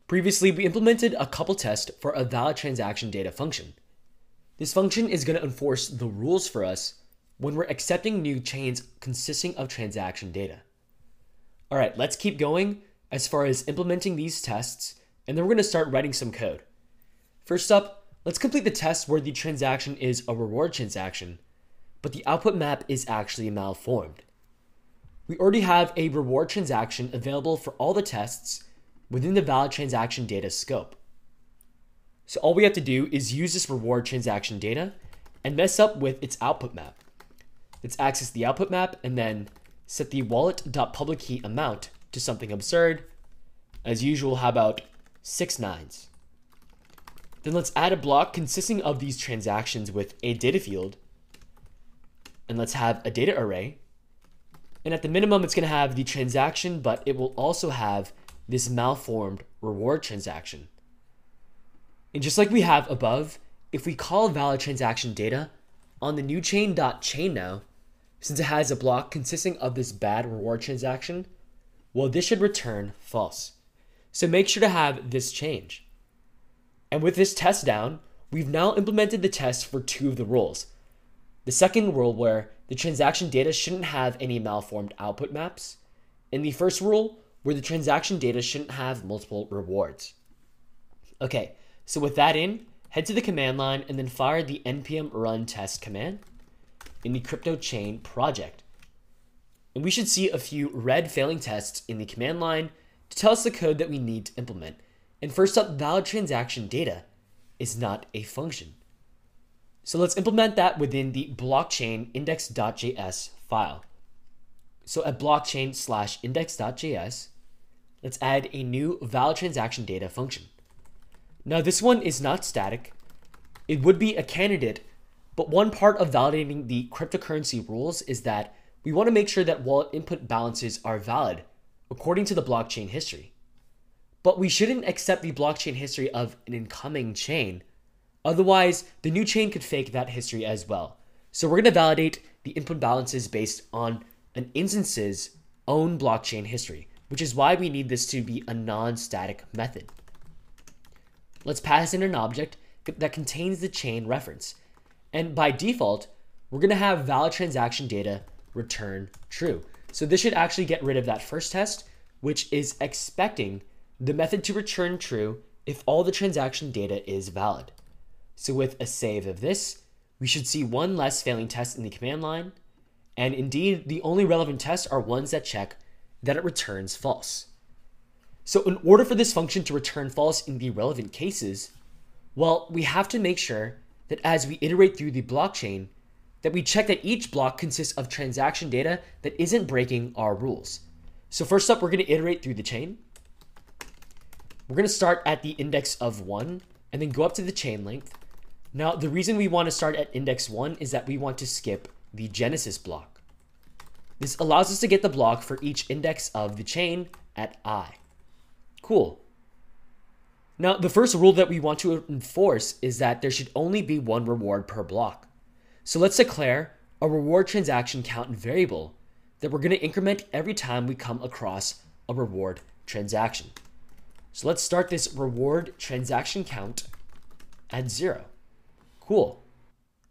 Previously, we implemented a couple tests for a valid transaction data function. This function is going to enforce the rules for us when we're accepting new chains consisting of transaction data. All right, let's keep going as far as implementing these tests, and then we're going to start writing some code. First up, let's complete the test where the transaction is a reward transaction, but the output map is actually malformed. We already have a reward transaction available for all the tests within the valid transaction data scope. So all we have to do is use this reward transaction data and mess up with its output map. Let's access the output map and then set the wallet.public key amount to something absurd. As usual, how about 6 nines? Then let's add a block consisting of these transactions with a data field. And let's have a data array. And at the minimum, it's going to have the transaction, but it will also have this malformed reward transaction. And just like we have above, if we call valid transaction data on the new chain.chain now, since it has a block consisting of this bad reward transaction, well, this should return false. So make sure to have this change. And with this test down, we've now implemented the test for 2 of the rules. The second rule where the transaction data shouldn't have any malformed output maps, and the first rule where the transaction data shouldn't have multiple rewards. Okay, so with that in, head to the command line and then fire the npm run test command in the crypto chain project. And we should see a few red failing tests in the command line to tell us the code that we need to implement. And first up, valid transaction data is not a function. So let's implement that within the blockchain index.js file. So at blockchain/index.js, let's add a new valid transaction data function. Now this one is not static. It would be a candidate, but one part of validating the cryptocurrency rules is that we want to make sure that wallet input balances are valid according to the blockchain history. But we shouldn't accept the blockchain history of an incoming chain. Otherwise, the new chain could fake that history as well. So we're going to validate the input balances based on an instance's own blockchain history, which is why we need this to be a non-static method. Let's pass in an object that contains the chain reference. And by default, we're going to have valid transaction data return true. So this should actually get rid of that first test, which is expecting the method to return true if all the transaction data is valid. So with a save of this, we should see one less failing test in the command line. And indeed, the only relevant tests are ones that check that it returns false. So in order for this function to return false in the relevant cases, well, we have to make sure that as we iterate through the blockchain, that we check that each block consists of transaction data that isn't breaking our rules. So first up, we're going to iterate through the chain. We're going to start at the index of 1 and then go up to the chain length. Now, the reason we want to start at index 1 is that we want to skip the genesis block. This allows us to get the block for each index of the chain at I. Cool. Now, the first rule that we want to enforce is that there should only be one reward per block. So let's declare a reward transaction count variable that we're going to increment every time we come across a reward transaction. So let's start this reward transaction count at 0. Cool.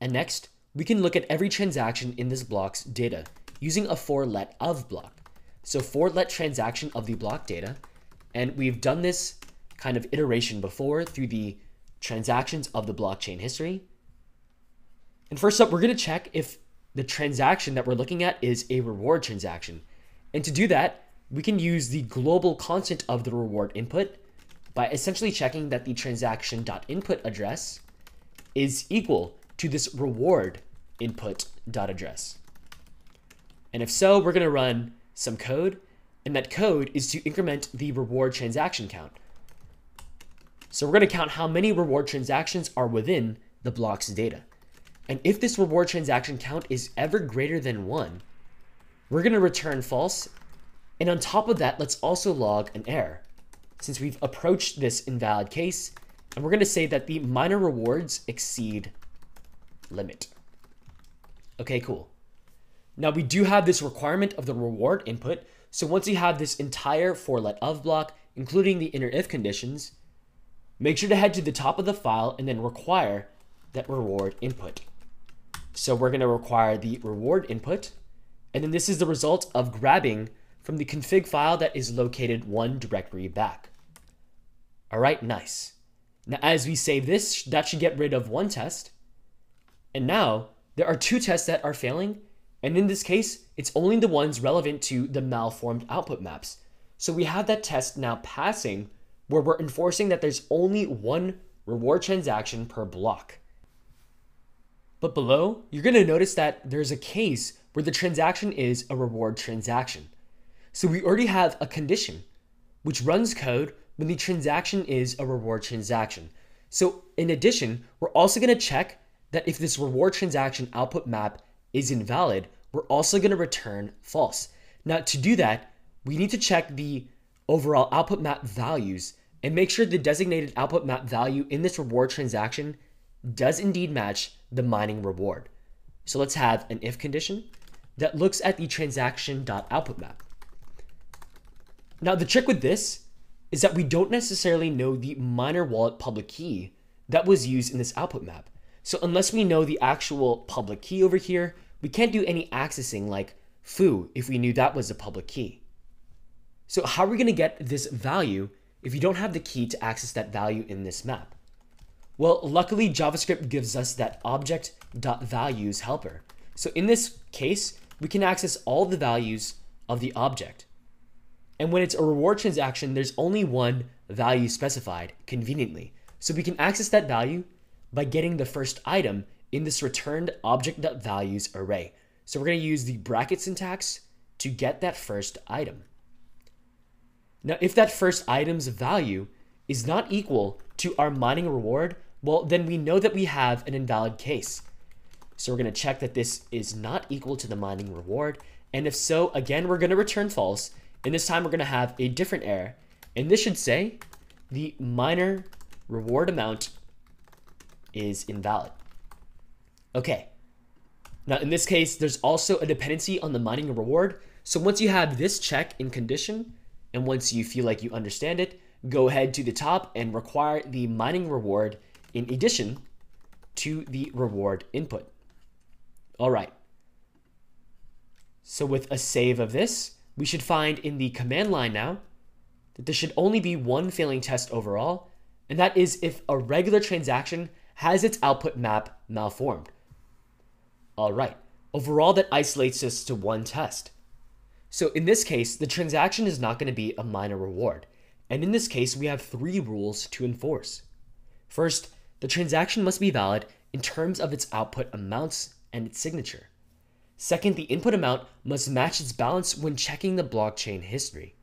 And next, we can look at every transaction in this block's data using a for let of block. So for let transaction of the block data, and we've done this kind of iteration before through the transactions of the blockchain history. And first up, we're going to check if the transaction that we're looking at is a reward transaction. And to do that, we can use the global constant of the reward input by essentially checking that the transaction.input address is equal to this reward input.address. And if so, we're going to run some code, and that code is to increment the reward transaction count. So we're going to count how many reward transactions are within the block's data. And if this reward transaction count is ever greater than 1, we're going to return false. And on top of that, let's also log an error, since we've approached this invalid case, and we're going to say that the minor rewards exceed limit. Okay, cool. Now we do have this requirement of the reward input. So once you have this entire for let of block including the inner if conditions, make sure to head to the top of the file and then require that reward input. So we're going to require the reward input, and then this is the result of grabbing from the config file that is located one directory back. All right, nice. Now, as we save this, that should get rid of one test. And now there are two tests that are failing. And in this case, it's only the ones relevant to the malformed output maps. So we have that test now passing where we're enforcing that there's only one reward transaction per block. But below, you're going to notice that there's a case where the transaction is a reward transaction. So we already have a condition which runs code when the transaction is a reward transaction. So in addition, we're also going to check that if this reward transaction output map is invalid, we're also going to return false. Now to do that, we need to check the overall output map values and make sure the designated output map value in this reward transaction does indeed match the mining reward. So let's have an if condition that looks at the transaction.output map. Now the trick with this is that we don't necessarily know the miner wallet public key that was used in this output map. So unless we know the actual public key over here, we can't do any accessing like foo if we knew that was a public key. So how are we going to get this value if you don't have the key to access that value in this map? Well, luckily JavaScript gives us that object.values helper. So in this case, we can access all the values of the object. And when it's a reward transaction, there's only one value specified conveniently. So we can access that value by getting the first item in this returned object.values array. So we're going to use the bracket syntax to get that first item. Now, if that first item's value is not equal to our mining reward, well, then we know that we have an invalid case. So we're going to check that this is not equal to the mining reward. And if so, again, we're going to return false. And this time we're going to have a different error. And this should say the miner reward amount is invalid. Okay. Now in this case, there's also a dependency on the mining reward. So once you have this check in condition, and once you feel like you understand it, go ahead to the top and require the mining reward in addition to the reward input. All right. So with a save of this, we should find in the command line now that there should only be one failing test overall, and that is if a regular transaction has its output map malformed. All right, overall that isolates us to one test. So in this case, the transaction is not going to be a miner reward. And in this case, we have three rules to enforce. First, the transaction must be valid in terms of its output amounts and its signature. Second, the input amount must match its balance when checking the blockchain history.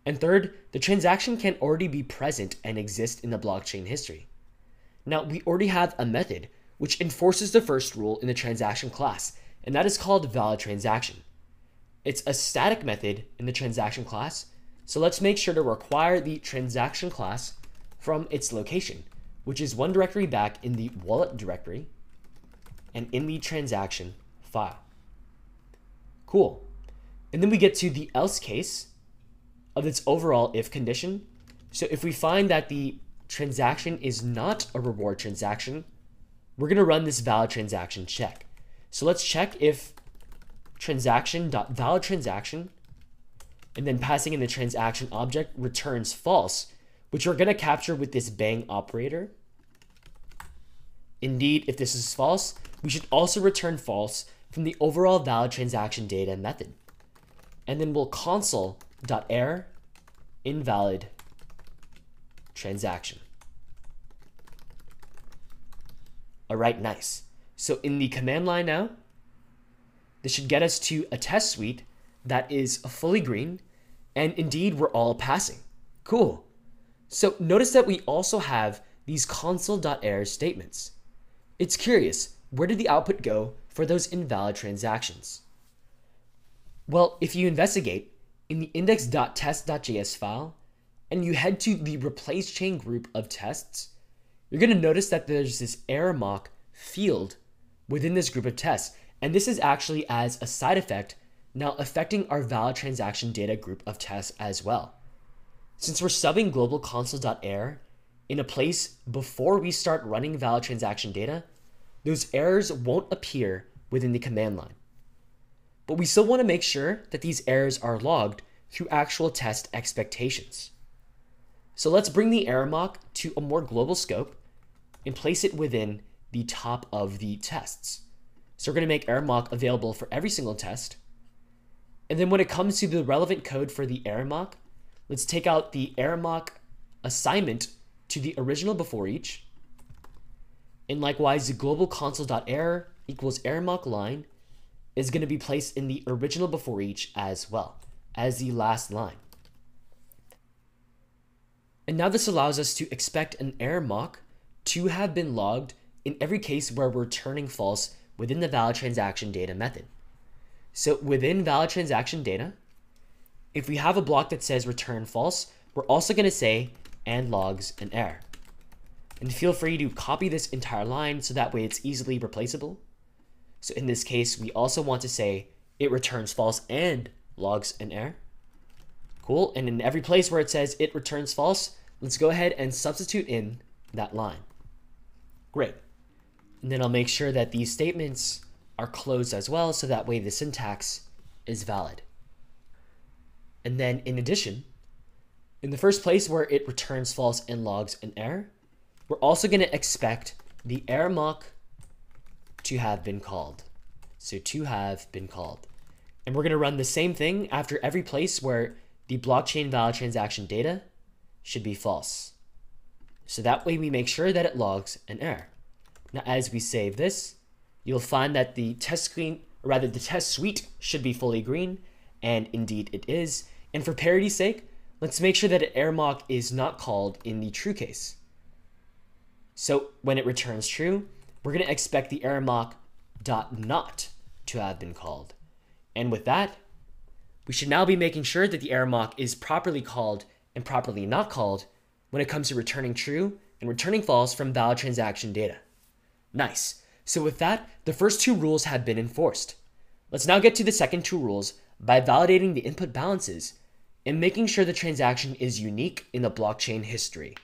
And third, the transaction can already be present and exist in the blockchain history. Now, we already have a method which enforces the first rule in the transaction class, and that is called valid transaction. It's a static method in the transaction class, so let's make sure to require the transaction class from its location, which is one directory back in the wallet directory and in the transaction file. Cool. And then we get to the else case of its overall if condition. So if we find that the transaction is not a reward transaction, we're going to run this valid transaction check. So let's check if transaction.valid transaction, and then passing in the transaction object returns false, which we're going to capture with this bang operator. Indeed, if this is false, we should also return false from the overall valid transaction data method. And then we'll console.error invalid transaction. All right, nice. So in the command line now, this should get us to a test suite that is fully green, and indeed we're all passing. Cool. So notice that we also have these console.error statements. It's curious, where did the output go for those invalid transactions? Well, if you investigate in the index.test.js file and you head to the replace chain group of tests, you're going to notice that there's this error mock field within this group of tests. And this is actually as a side effect now affecting our valid transaction data group of tests as well. Since we're subbing global console.error in a place before we start running valid transaction data, those errors won't appear within the command line. But we still want to make sure that these errors are logged through actual test expectations. So let's bring the error mock to a more global scope and place it within the top of the tests. So we're going to make error mock available for every single test. And then when it comes to the relevant code for the error mock, let's take out the error mock assignment to the original before each. And likewise, the global console.error equals error mock line is going to be placed in the original before each as well as the last line. And now this allows us to expect an error mock to have been logged in every case where we're returning false within the valid transaction data method. So within valid transaction data, if we have a block that says return false, we're also going to say and logs an error. And feel free to copy this entire line so that way it's easily replaceable. So in this case, we also want to say it returns false and logs an error. Cool. And in every place where it says it returns false, let's go ahead and substitute in that line. Great. And then I'll make sure that these statements are closed as well, so that way the syntax is valid. And then in addition, in the first place where it returns false and logs an error, we're also going to expect the error mock to have been called. So to have been called. And we're going to run the same thing after every place where the blockchain valid transaction data should be false. So that way we make sure that it logs an error. Now, as we save this, you'll find that the test screen, or rather the test suite, should be fully green, and indeed it is. And for parity's sake, let's make sure that an error mock is not called in the true case. So when it returns true, we're going to expect the error mock .not to have been called. And with that, we should now be making sure that the error mock is properly called and properly not called when it comes to returning true and returning false from valid transaction data. Nice. So with that, the first two rules have been enforced. Let's now get to the second two rules by validating the input balances and making sure the transaction is unique in the blockchain history.